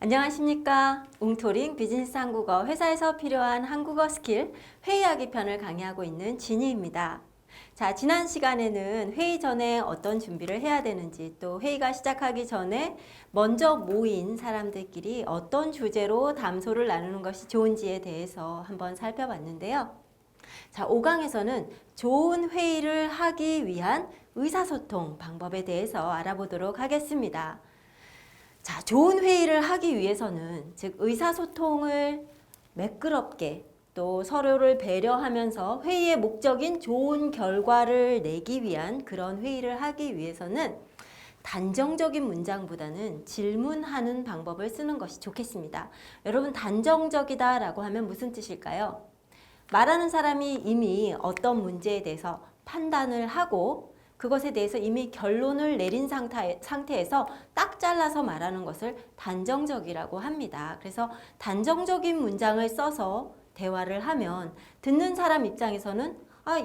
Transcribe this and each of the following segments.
안녕하십니까. 웅토링 비즈니스 한국어 회사에서 필요한 한국어 스킬 회의하기 편을 강의하고 있는 진희입니다. 자, 지난 시간에는 회의 전에 어떤 준비를 해야 되는지, 또 회의가 시작하기 전에 먼저 모인 사람들끼리 어떤 주제로 담소를 나누는 것이 좋은지에 대해서 한번 살펴봤는데요. 자, 5강에서는 좋은 회의를 하기 위한 의사소통 방법에 대해서 알아보도록 하겠습니다. 자, 좋은 회의를 하기 위해서는, 즉 의사소통을 매끄럽게 또 서로를 배려하면서 회의의 목적인 좋은 결과를 내기 위한 그런 회의를 하기 위해서는 단정적인 문장보다는 질문하는 방법을 쓰는 것이 좋겠습니다. 여러분, 단정적이다 라고 하면 무슨 뜻일까요? 말하는 사람이 이미 어떤 문제에 대해서 판단을 하고 그것에 대해서 이미 결론을 내린 상태에서 딱 잘라서 말하는 것을 단정적이라고 합니다. 그래서 단정적인 문장을 써서 대화를 하면 듣는 사람 입장에서는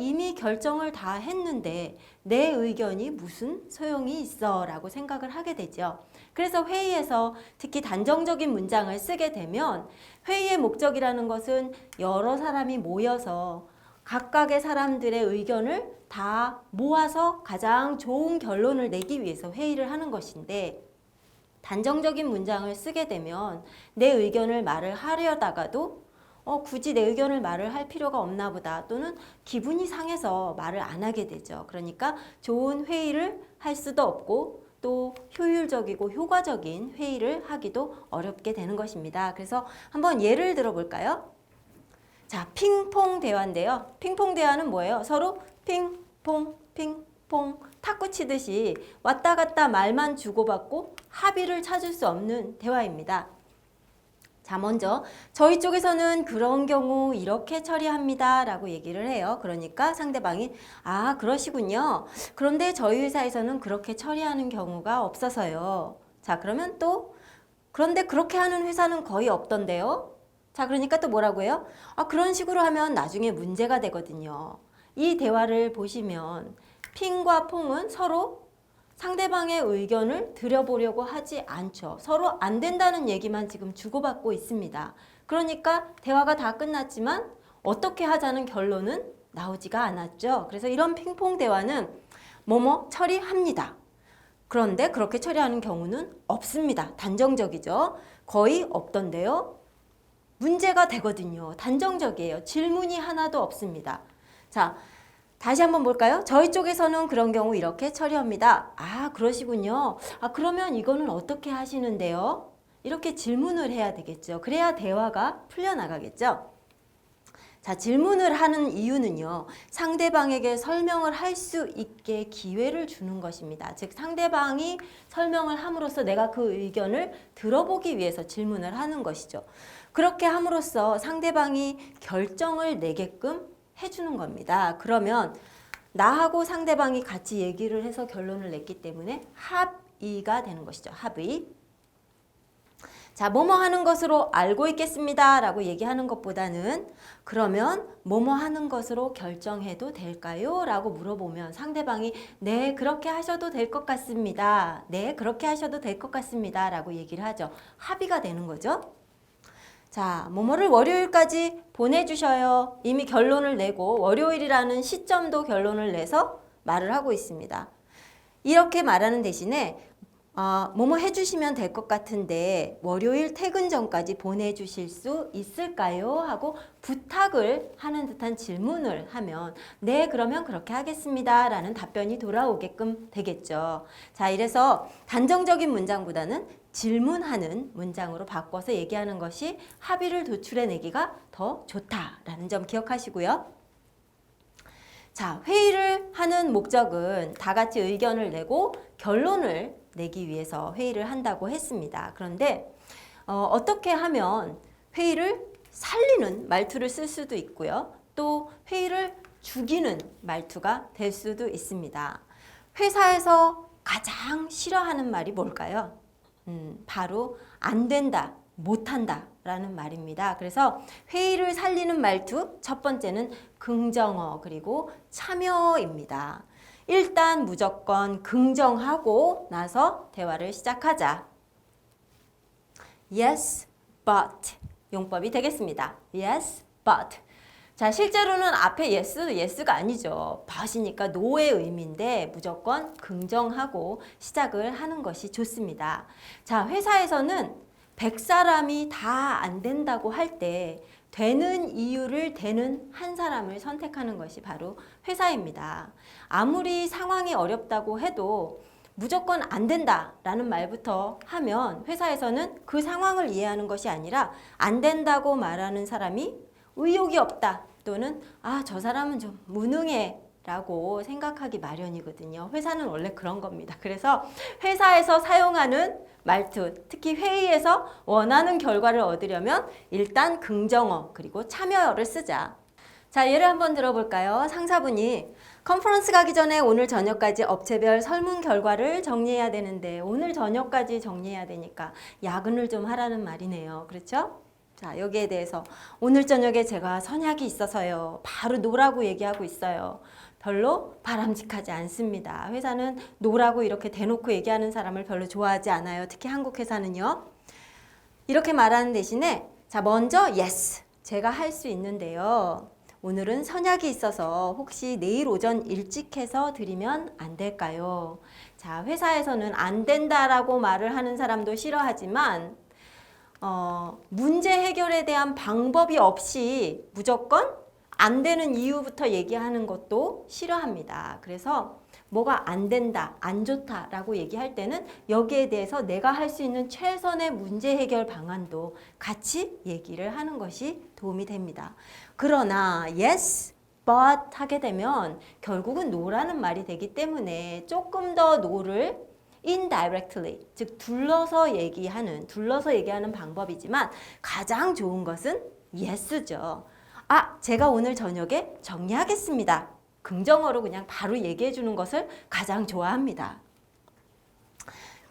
이미 결정을 다 했는데 내 의견이 무슨 소용이 있어 라고 생각을 하게 되죠. 그래서 회의에서 특히 단정적인 문장을 쓰게 되면 회의의 목적이라는 것은 여러 사람이 모여서 각각의 사람들의 의견을 다 모아서 가장 좋은 결론을 내기 위해서 회의를 하는 것인데, 단정적인 문장을 쓰게 되면 내 의견을 말을 하려다가도 굳이 내 의견을 말을 할 필요가 없나 보다, 또는 기분이 상해서 말을 안 하게 되죠. 그러니까 좋은 회의를 할 수도 없고 또 효율적이고 효과적인 회의를 하기도 어렵게 되는 것입니다. 그래서 한번 예를 들어 볼까요? 자, 핑퐁 대화인데요. 핑퐁 대화는 뭐예요? 서로 핑퐁 핑퐁 탁구 치듯이 왔다 갔다 말만 주고받고 합의를 찾을 수 없는 대화입니다. 자, 먼저 저희 쪽에서는 그런 경우 이렇게 처리합니다 라고 얘기를 해요. 그러니까 상대방이 그러시군요. 그런데 저희 회사에서는 그렇게 처리하는 경우가 없어서요. 자, 그러면 또 그런데 그렇게 하는 회사는 거의 없던데요. 자, 그러니까 또 뭐라고 해요? 그런 식으로 하면 나중에 문제가 되거든요. 이 대화를 보시면 핑과 퐁은 서로 상대방의 의견을 들여보려고 하지 않죠. 서로 안 된다는 얘기만 지금 주고받고 있습니다. 그러니까 대화가 다 끝났지만 어떻게 하자는 결론은 나오지가 않았죠. 그래서 이런 핑퐁 대화는 뭐뭐 처리합니다. 그런데 그렇게 처리하는 경우는 없습니다. 단정적이죠. 거의 없던데요. 문제가 되거든요. 단정적이에요. 질문이 하나도 없습니다. 자, 다시 한번 볼까요? 저희 쪽에서는 그런 경우 이렇게 처리합니다. 그러시군요. 그러면 이거는 어떻게 하시는데요? 이렇게 질문을 해야 되겠죠. 그래야 대화가 풀려나가겠죠. 자, 질문을 하는 이유는요, 상대방에게 설명을 할 수 있게 기회를 주는 것입니다. 즉, 상대방이 설명을 함으로써 내가 그 의견을 들어보기 위해서 질문을 하는 것이죠. 그렇게 함으로써 상대방이 결정을 내게끔 해주는 겁니다. 그러면 나하고 상대방이 같이 얘기를 해서 결론을 냈기 때문에 합의가 되는 것이죠. 합의. 자, 뭐뭐 하는 것으로 알고 있겠습니다 라고 얘기하는 것보다는 그러면 뭐뭐 하는 것으로 결정해도 될까요? 라고 물어보면 상대방이 네, 그렇게 하셔도 될 것 같습니다. 네, 그렇게 하셔도 될 것 같습니다 라고 얘기를 하죠. 합의가 되는 거죠. 자, 뭐뭐를 월요일까지 보내주셔요. 이미 결론을 내고 월요일이라는 시점도 결론을 내서 말을 하고 있습니다. 이렇게 말하는 대신에 뭐뭐 해주시면 될 것 같은데 월요일 퇴근 전까지 보내주실 수 있을까요? 하고 부탁을 하는 듯한 질문을 하면 네, 그러면 그렇게 하겠습니다 라는 답변이 돌아오게끔 되겠죠. 자, 이래서 단정적인 문장보다는 질문하는 문장으로 바꿔서 얘기하는 것이 합의를 도출해내기가 더 좋다라는 점 기억하시고요. 자, 회의를 하는 목적은 다 같이 의견을 내고 결론을 내기 위해서 회의를 한다고 했습니다. 그런데 어떻게 하면 회의를 살리는 말투를 쓸 수도 있고요. 또 회의를 죽이는 말투가 될 수도 있습니다. 회사에서 가장 싫어하는 말이 뭘까요? 바로 안 된다, 못한다 라는 말입니다. 그래서 회의를 살리는 말투, 첫 번째는 긍정어 그리고 참여입니다. 일단 무조건 긍정하고 나서 대화를 시작하자. yes, but 용법이 되겠습니다. yes, but. 자, 실제로는 앞에 yes가 아니죠. but이니까 no의 의미인데 무조건 긍정하고 시작을 하는 것이 좋습니다. 자, 회사에서는 100사람이 다 안 된다고 할 때 되는 이유를 되는 한 사람을 선택하는 것이 바로 회사입니다. 아무리 상황이 어렵다고 해도 무조건 안 된다라는 말부터 하면 회사에서는 그 상황을 이해하는 것이 아니라 안 된다고 말하는 사람이 의욕이 없다 또는 저 사람은 좀 무능해 라고 생각하기 마련이거든요. 회사는 원래 그런 겁니다. 그래서 회사에서 사용하는 말투, 특히 회의에서 원하는 결과를 얻으려면 일단 긍정어 그리고 참여어를 쓰자. 자, 예를 한번 들어볼까요? 상사분이 컨퍼런스 가기 전에 오늘 저녁까지 업체별 설문 결과를 정리해야 되는데 오늘 저녁까지 정리해야 되니까 야근을 좀 하라는 말이네요. 그렇죠? 자, 여기에 대해서 오늘 저녁에 제가 선약이 있어서요. 바로 노라고 얘기하고 있어요. 별로 바람직하지 않습니다. 회사는 노라고 이렇게 대놓고 얘기하는 사람을 별로 좋아하지 않아요. 특히 한국 회사는요. 이렇게 말하는 대신에 자, 먼저 yes, 제가 할 수 있는데요. 오늘은 선약이 있어서 혹시 내일 오전 일찍 해서 드리면 안 될까요? 자, 회사에서는 안 된다라고 말을 하는 사람도 싫어하지만 문제 해결에 대한 방법이 없이 무조건 안 되는 이유부터 얘기하는 것도 싫어합니다. 그래서 뭐가 안 된다, 안 좋다라고 얘기할 때는 여기에 대해서 내가 할 수 있는 최선의 문제 해결 방안도 같이 얘기를 하는 것이 도움이 됩니다. 그러나 yes, but 하게 되면 결국은 no라는 말이 되기 때문에 조금 더 no를 indirectly, 즉 둘러서 얘기하는 방법이지만 가장 좋은 것은 yes죠. 제가 오늘 저녁에 정리하겠습니다. 긍정어로 그냥 바로 얘기해 주는 것을 가장 좋아합니다.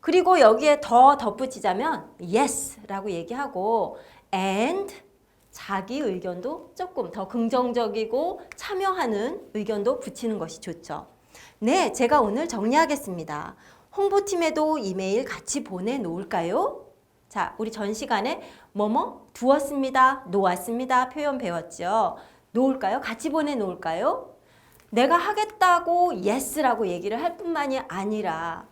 그리고 여기에 더 덧붙이자면 yes라고 얘기하고 and 자기 의견도 조금 더 긍정적이고 참여하는 의견도 붙이는 것이 좋죠. 네, 제가 오늘 정리하겠습니다. 홍보팀에도 이메일 같이 보내놓을까요? 자, 우리 전 시간에 뭐뭐 두었습니다, 놓았습니다 표현 배웠죠. 놓을까요? 같이 보내놓을까요? 내가 하겠다고 yes라고 얘기를 할 뿐만이 아니라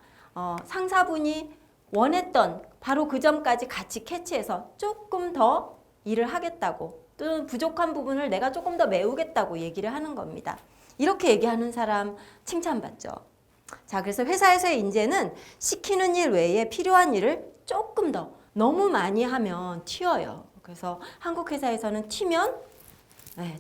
상사분이 원했던 바로 그 점까지 같이 캐치해서 조금 더 일을 하겠다고 또는 부족한 부분을 내가 조금 더 메우겠다고 얘기를 하는 겁니다. 이렇게 얘기하는 사람 칭찬받죠. 자, 그래서 회사에서의 인재는 시키는 일 외에 필요한 일을 조금 더 너무 많이 하면 튀어요. 그래서 한국 회사에서는 튀면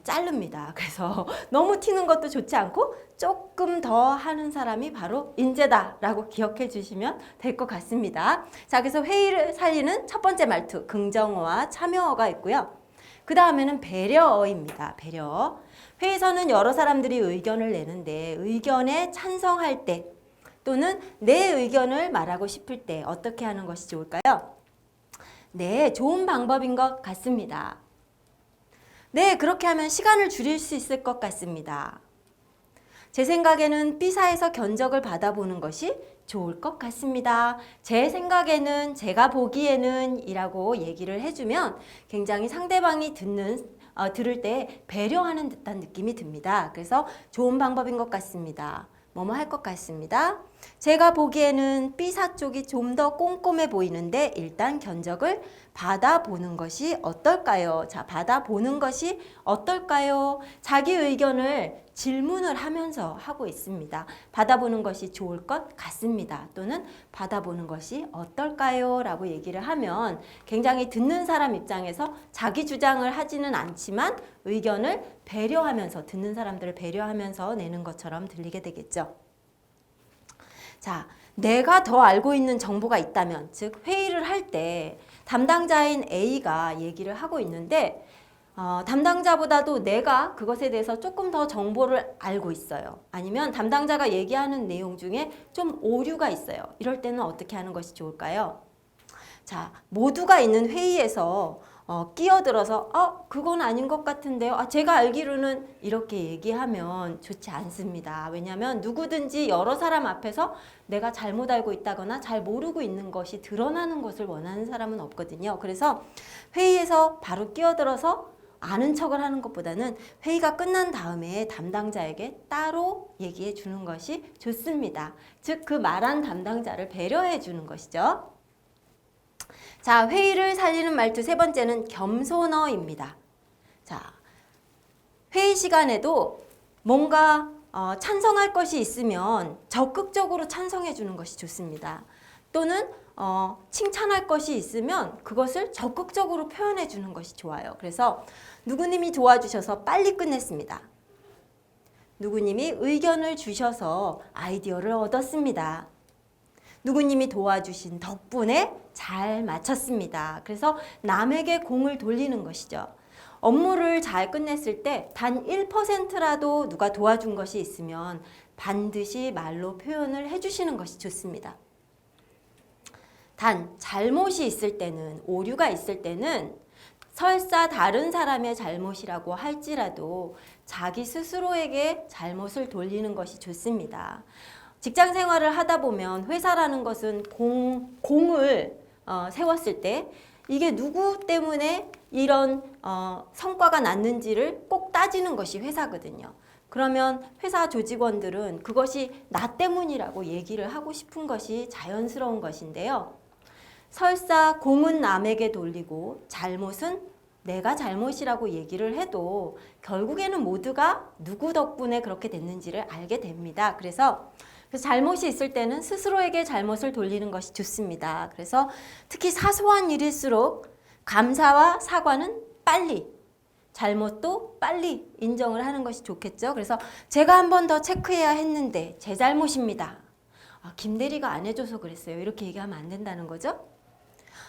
자릅니다. 그래서 너무 튀는 것도 좋지 않고 조금 더 하는 사람이 바로 인재다라고 기억해 주시면 될 것 같습니다. 자, 그래서 회의를 살리는 첫 번째 말투 긍정어와 참여어가 있고요. 그 다음에는 배려어입니다. 배려. 회의에서는 여러 사람들이 의견을 내는데 의견에 찬성할 때 또는 내 의견을 말하고 싶을 때 어떻게 하는 것이 좋을까요? 네, 좋은 방법인 것 같습니다. 네, 그렇게 하면 시간을 줄일 수 있을 것 같습니다. 제 생각에는 B사에서 견적을 받아보는 것이 좋을 것 같습니다. 제 생각에는, 제가 보기에는 이라고 얘기를 해주면 굉장히 상대방이 들을 때 배려하는 듯한 느낌이 듭니다. 그래서 좋은 방법인 것 같습니다. 뭐뭐 할 것 같습니다. 제가 보기에는 B사 쪽이 좀 더 꼼꼼해 보이는데 일단 견적을 받아보는 것이 어떨까요? 자, 받아보는 것이 어떨까요? 자기 의견을 질문을 하면서 하고 있습니다. 받아보는 것이 좋을 것 같습니다. 또는 받아보는 것이 어떨까요? 라고 얘기를 하면 굉장히 듣는 사람 입장에서 자기 주장을 하지는 않지만 의견을 배려하면서 듣는 사람들을 배려하면서 내는 것처럼 들리게 되겠죠. 자, 내가 더 알고 있는 정보가 있다면, 즉 회의를 할 때 담당자인 A가 얘기를 하고 있는데 담당자보다도 내가 그것에 대해서 조금 더 정보를 알고 있어요. 아니면 담당자가 얘기하는 내용 중에 좀 오류가 있어요. 이럴 때는 어떻게 하는 것이 좋을까요? 자, 모두가 있는 회의에서 끼어들어서 그건 아닌 것 같은데요. 제가 알기로는 이렇게 얘기하면 좋지 않습니다. 왜냐하면 누구든지 여러 사람 앞에서 내가 잘못 알고 있다거나 잘 모르고 있는 것이 드러나는 것을 원하는 사람은 없거든요. 그래서 회의에서 바로 끼어들어서 아는 척을 하는 것보다는 회의가 끝난 다음에 담당자에게 따로 얘기해 주는 것이 좋습니다. 즉, 그 말한 담당자를 배려해 주는 것이죠. 자, 회의를 살리는 말투 세 번째는 겸손어입니다. 자, 회의 시간에도 뭔가 찬성할 것이 있으면 적극적으로 찬성해 주는 것이 좋습니다. 또는 칭찬할 것이 있으면 그것을 적극적으로 표현해 주는 것이 좋아요. 그래서 누구님이 도와주셔서 빨리 끝냈습니다. 누구님이 의견을 주셔서 아이디어를 얻었습니다. 누구님이 도와주신 덕분에 잘 마쳤습니다. 그래서 남에게 공을 돌리는 것이죠. 업무를 잘 끝냈을 때 단 1%라도 누가 도와준 것이 있으면 반드시 말로 표현을 해주시는 것이 좋습니다. 단 잘못이 있을 때는, 오류가 있을 때는 설사 다른 사람의 잘못이라고 할지라도 자기 스스로에게 잘못을 돌리는 것이 좋습니다. 직장 생활을 하다 보면 회사라는 것은 공을 세웠을 때 이게 누구 때문에 이런 성과가 났는지를 꼭 따지는 것이 회사거든요. 그러면 회사 조직원들은 그것이 나 때문이라고 얘기를 하고 싶은 것이 자연스러운 것인데요. 설사 공은 남에게 돌리고 잘못은 내가 잘못이라고 얘기를 해도 결국에는 모두가 누구 덕분에 그렇게 됐는지를 알게 됩니다. 그래서 잘못이 있을 때는 스스로에게 잘못을 돌리는 것이 좋습니다. 그래서 특히 사소한 일일수록 감사와 사과는 빨리, 잘못도 빨리 인정을 하는 것이 좋겠죠. 그래서 제가 한 번 더 체크해야 했는데 제 잘못입니다. 김 대리가 안 해줘서 그랬어요. 이렇게 얘기하면 안 된다는 거죠.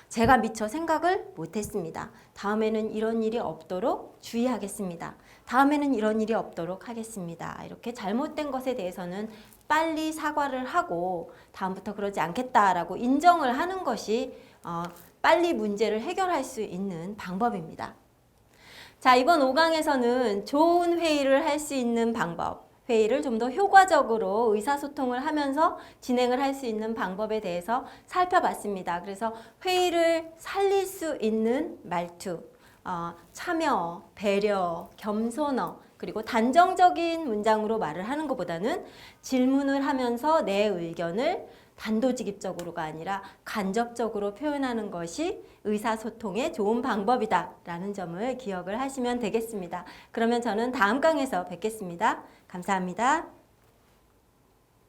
제가 미처 생각을 못했습니다. 다음에는 이런 일이 없도록 주의하겠습니다. 다음에는 이런 일이 없도록 하겠습니다. 이렇게 잘못된 것에 대해서는 빨리 사과를 하고 다음부터 그러지 않겠다라고 인정을 하는 것이 빨리 문제를 해결할 수 있는 방법입니다. 자, 이번 5강에서는 좋은 회의를 할 수 있는 방법, 회의를 좀 더 효과적으로 의사소통을 하면서 진행을 할 수 있는 방법에 대해서 살펴봤습니다. 그래서 회의를 살릴 수 있는 말투, 참여, 배려, 겸손어, 그리고 단정적인 문장으로 말을 하는 것보다는 질문을 하면서 내 의견을 단도직입적으로가 아니라 간접적으로 표현하는 것이 의사소통의 좋은 방법이다라는 점을 기억을 하시면 되겠습니다. 그러면 저는 다음 강에서 뵙겠습니다. 감사합니다.